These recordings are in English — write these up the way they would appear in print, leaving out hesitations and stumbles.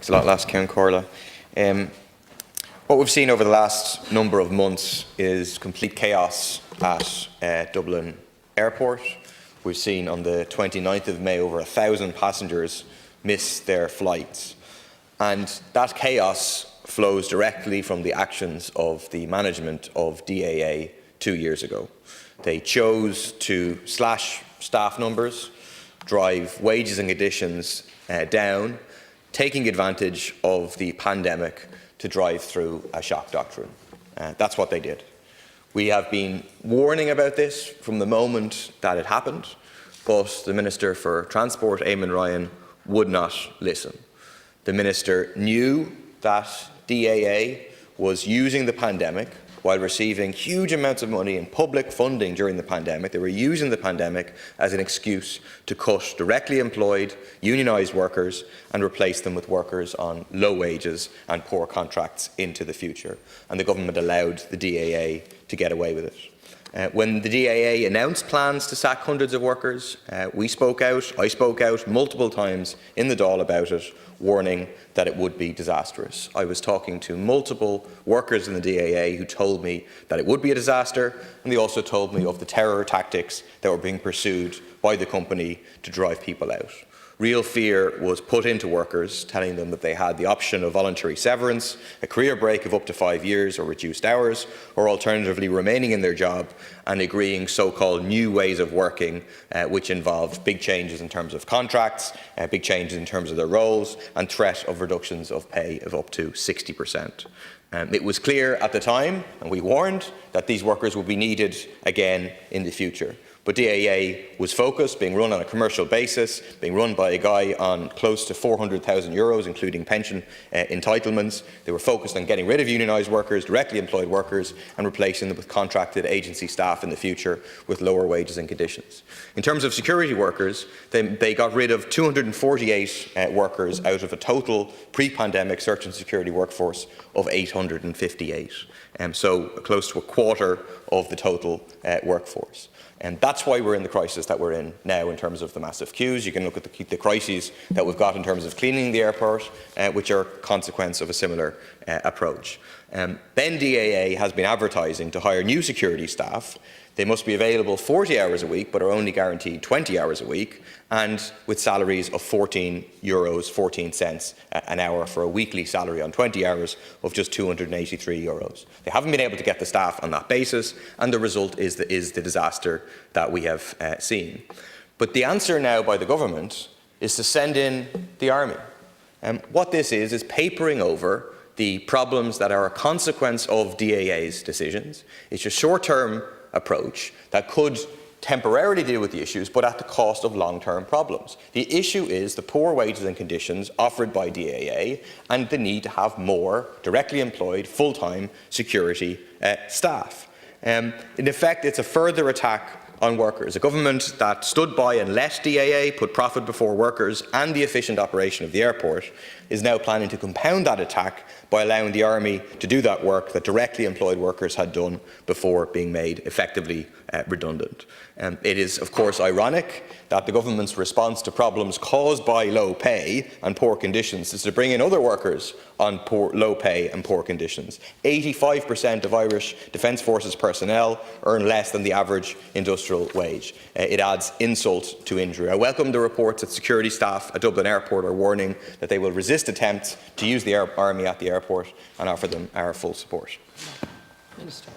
Thanks a lot, Last Count Corla. What we've seen over the last number of months is complete chaos at Dublin Airport. We've seen on the 29th of May over 1,000 passengers miss their flights. And that chaos flows directly from the actions of the management of DAA 2 years ago. They chose to slash staff numbers, drive wages and conditions down, taking advantage of the pandemic to drive through a shock doctrine. That's what they did. We have been warning about this from the moment that it happened, but the Minister for Transport, Eamon Ryan, would not listen. The Minister knew that DAA was using the pandemic while receiving huge amounts of money in public funding during the pandemic. They were using the pandemic as an excuse to cut directly employed, unionised workers and replace them with workers on low wages and poor contracts into the future. And the government allowed the DAA to get away with it. When the DAA announced plans to sack hundreds of workers, I spoke out multiple times in the Dáil about it, warning that it would be disastrous. I was talking to multiple workers in the DAA who told me that it would be a disaster, and they also told me of the terror tactics that were being pursued by the company to drive people out. Real fear was put into workers, telling them that they had the option of voluntary severance, a career break of up to 5 years or reduced hours, or alternatively remaining in their job and agreeing so-called new ways of working, which involved big changes in terms of contracts, big changes in terms of their roles, and threat of reductions of pay of up to 60%. It was clear at the time, and we warned, that these workers would be needed again in the future. But DAA was focused, being run on a commercial basis, being run by a guy on close to €400,000, including pension entitlements. They were focused on getting rid of unionised workers, directly employed workers, and replacing them with contracted agency staff in the future with lower wages and conditions. In terms of security workers, they got rid of 248 workers out of a total pre-pandemic search and security workforce of 858. So close to a quarter of the total workforce. And that's why we're in the crisis that we're in now in terms of the massive queues. You can look at the crises that we've got in terms of cleaning the airport, which are a consequence of a similar approach. Then DAA has been advertising to hire new security staff. They must be available 40 hours a week, but are only guaranteed 20 hours a week, and with salaries of €14.14 an hour for a weekly salary on 20 hours of just €283. They haven't been able to get the staff on that basis, and the result is the disaster that we have seen. But the answer now by the government is to send in the army. What this is papering over the problems that are a consequence of DAA's decisions. It's a short-term approach that could temporarily deal with the issues, but at the cost of long-term problems. The issue is the poor wages and conditions offered by DAA and the need to have more directly employed, full-time security staff. In effect, it's a further attack on workers. A government that stood by and let DAA put profit before workers and the efficient operation of the airport is now planning to compound that attack by allowing the army to do that work that directly employed workers had done before being made effectively redundant. It is, of course, ironic that the government's response to problems caused by low pay and poor conditions is to bring in other workers on low pay and poor conditions. 85% of Irish Defence Forces personnel earn less than the average industrial wage. It adds insult to injury. I welcome the reports that security staff at Dublin Airport are warning that they will resist attempts to use the army at the airport and offer them our full support. Minister.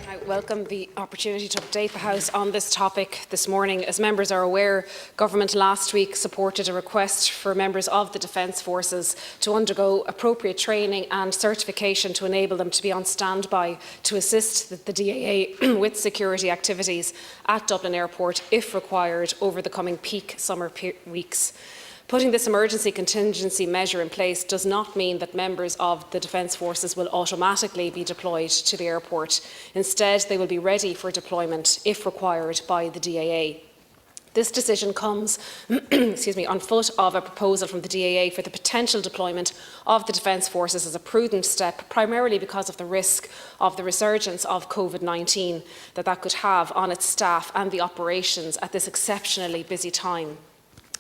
I welcome the opportunity to update the House on this topic this morning. As members are aware, Government last week supported a request for members of the Defence Forces to undergo appropriate training and certification to enable them to be on standby to assist the DAA with security activities at Dublin Airport if required over the coming peak summer weeks. Putting this emergency contingency measure in place does not mean that members of the Defence Forces will automatically be deployed to the airport. Instead, they will be ready for deployment if required by the DAA. This decision comes on foot of a proposal from the DAA for the potential deployment of the Defence Forces as a prudent step, primarily because of the risk of the resurgence of COVID-19 that could have on its staff and the operations at this exceptionally busy time.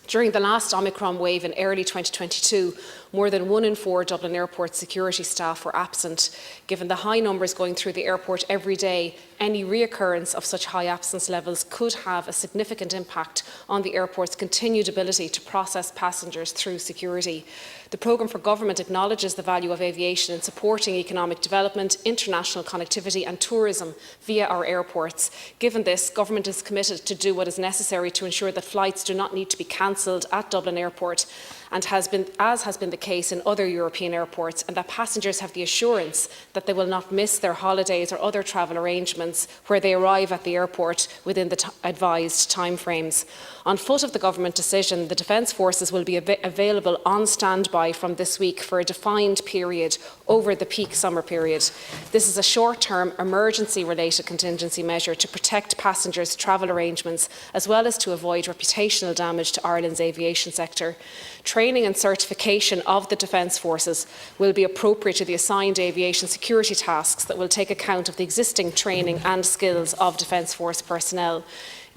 During the last Omicron wave in early 2022, more than 1 in 4 Dublin Airport security staff were absent. Given the high numbers going through the airport every day, any reoccurrence of such high absence levels could have a significant impact on the airport's continued ability to process passengers through security. The programme for government acknowledges the value of aviation in supporting economic development, international connectivity and tourism via our airports. Given this, government is committed to do what is necessary to ensure that flights do not need to be cancelled at Dublin Airport, and as has been the case in other European airports, and that passengers have the assurance that they will not miss their holidays or other travel arrangements where they arrive at the airport within the advised timeframes. On foot of the government decision, the Defence Forces will be available on standby from this week for a defined period over the peak summer period. This is a short-term emergency-related contingency measure to protect passengers' travel arrangements, as well as to avoid reputational damage to Ireland's aviation sector. Training and certification of the Defence Forces will be appropriate to the assigned aviation security tasks that will take account of the existing training and skills of Defence Force personnel.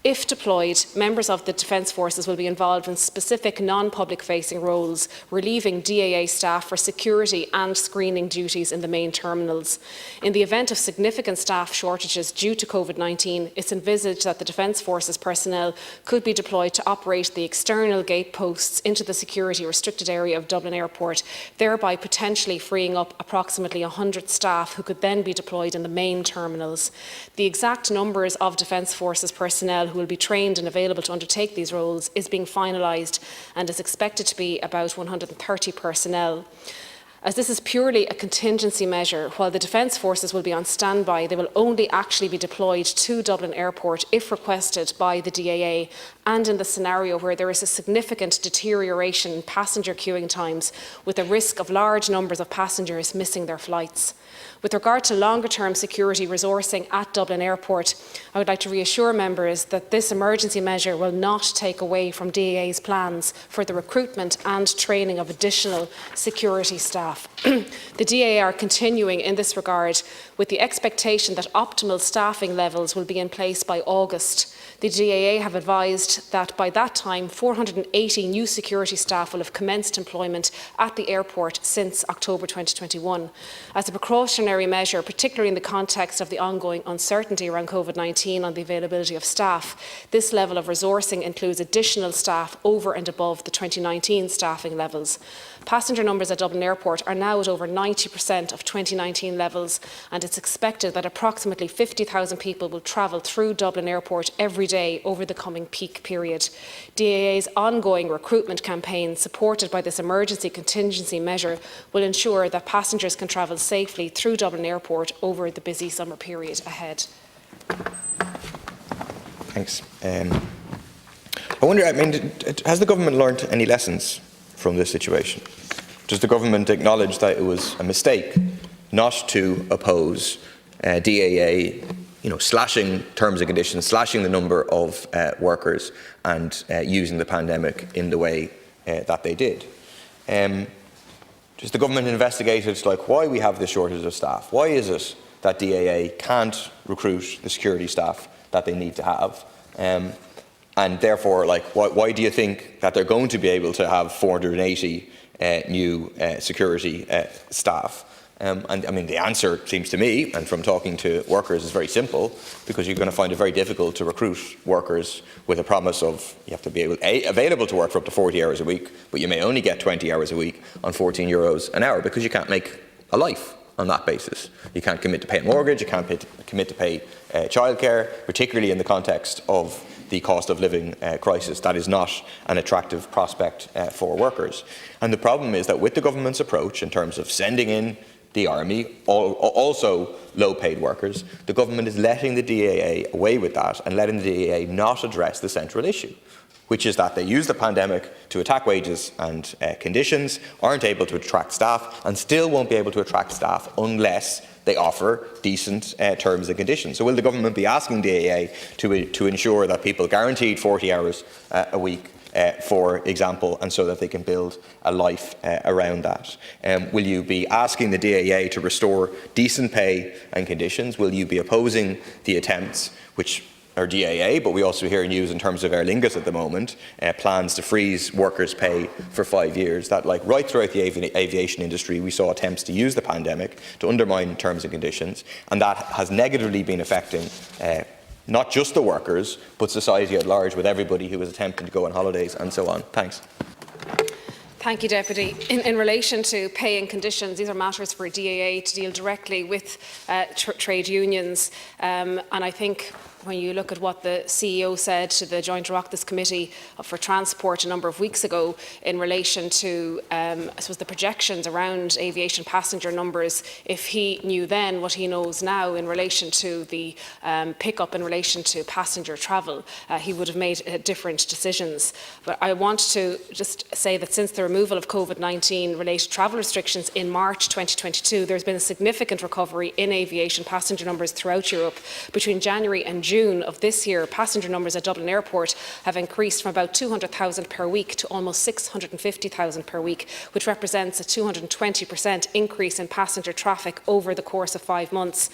If deployed, members of the Defence Forces will be involved in specific non-public facing roles, relieving DAA staff for security and screening duties in the main terminals. In the event of significant staff shortages due to COVID-19, it's envisaged that the Defence Forces personnel could be deployed to operate the external gate posts into the security restricted area of Dublin Airport, thereby potentially freeing up approximately 100 staff who could then be deployed in the main terminals. The exact numbers of Defence Forces personnel who will be trained and available to undertake these roles is being finalised and is expected to be about 130 personnel. As this is purely a contingency measure, while the Defence Forces will be on standby, they will only actually be deployed to Dublin Airport if requested by the DAA, and in the scenario where there is a significant deterioration in passenger queuing times, with a risk of large numbers of passengers missing their flights. With regard to longer-term security resourcing at Dublin Airport, I would like to reassure members that this emergency measure will not take away from DAA's plans for the recruitment and training of additional security staff. The DAA are continuing in this regard with the expectation that optimal staffing levels will be in place by August. The DAA have advised that by that time 480 new security staff will have commenced employment at the airport since October 2021. As a precautionary measure, particularly in the context of the ongoing uncertainty around COVID-19 on the availability of staff, this level of resourcing includes additional staff over and above the 2019 staffing levels. Passenger numbers at Dublin Airport are now at over 90% of 2019 levels, and it's expected that approximately 50,000 people will travel through Dublin Airport every day over the coming peak period. DAA's ongoing recruitment campaign, supported by this emergency contingency measure, will ensure that passengers can travel safely through Dublin Airport over the busy summer period ahead. Thanks. I wonder, has the government learned any lessons from this situation? Does the government acknowledge that it was a mistake not to oppose DAA, slashing terms and conditions, slashing the number of workers, and using the pandemic in the way that they did? Does the government investigate why we have this shortage of staff? Why is it that DAA can't recruit the security staff that they need to have? And therefore, why do you think that they're going to be able to have 480 new security staff? The answer seems to me, and from talking to workers, is very simple, because you're going to find it very difficult to recruit workers with a promise of you have to be available to work for up to 40 hours a week, but you may only get 20 hours a week on €14 an hour, because you can't make a life on that basis. You can't commit to pay a mortgage, you can't commit to pay childcare, particularly in the context of the cost of living crisis. That is not an attractive prospect for workers. And the problem is that with the government's approach in terms of sending in the army, also low-paid workers, the government is letting the DAA away with that and letting the DAA not address the central issue, which is that they use the pandemic to attack wages and conditions, aren't able to attract staff, and still won't be able to attract staff unless they offer decent terms and conditions. So will the government be asking DAA to ensure that people guaranteed 40 hours a week, for example, and so that they can build a life around that? Will you be asking the DAA to restore decent pay and conditions? Will you be opposing the attempts, which or DAA, but we also hear news in terms of Aer Lingus at the moment, plans to freeze workers' pay for 5 years. That, like right throughout the aviation industry, we saw attempts to use the pandemic to undermine terms and conditions, and that has negatively been affecting not just the workers, but society at large, with everybody who was attempting to go on holidays and so on. Thanks. Thank you, Deputy. In relation to pay and conditions, these are matters for DAA to deal directly with trade unions. And I think when you look at what the CEO said to the Joint Oireachtas Committee for Transport a number of weeks ago in relation to, I suppose, the projections around aviation passenger numbers, if he knew then what he knows now in relation to the pick-up in relation to passenger travel, he would have made different decisions. But I want to just say that since the removal of COVID-19 related travel restrictions in March 2022, there's been a significant recovery in aviation passenger numbers throughout Europe. Between January and June of this year, passenger numbers at Dublin Airport have increased from about 200,000 per week to almost 650,000 per week, which represents a 220% increase in passenger traffic over the course of 5 months.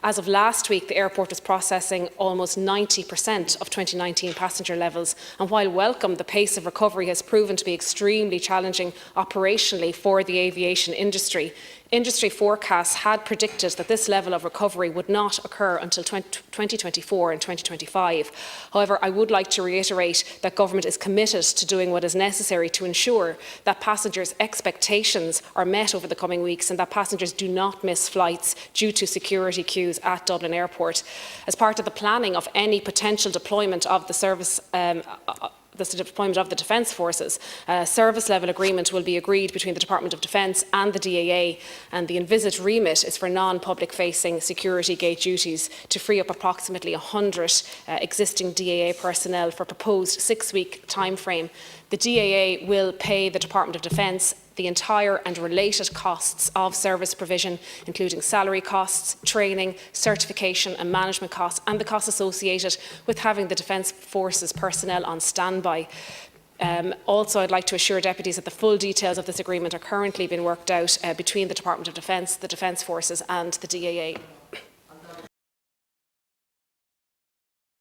As of last week, the airport was processing almost 90% of 2019 passenger levels, and while welcome, the pace of recovery has proven to be extremely challenging operationally for the aviation industry. Industry forecasts had predicted that this level of recovery would not occur until 2024 and 2025. However, I would like to reiterate that Government is committed to doing what is necessary to ensure that passengers' expectations are met over the coming weeks and that passengers do not miss flights due to security queues at Dublin Airport. As part of the planning of any potential deployment of the service the deployment of the Defence Forces, a service-level agreement will be agreed between the Department of Defence and the DAA, and the envisaged remit is for non-public facing security gate duties to free up approximately 100 existing DAA personnel for a proposed 6-week timeframe. The DAA will pay the Department of Defence the entire and related costs of service provision, including salary costs, training, certification and management costs, and the costs associated with having the Defence Forces personnel on standby. Also, I'd like to assure deputies that the full details of this agreement are currently being worked out between the Department of Defence, the Defence Forces and the DAA.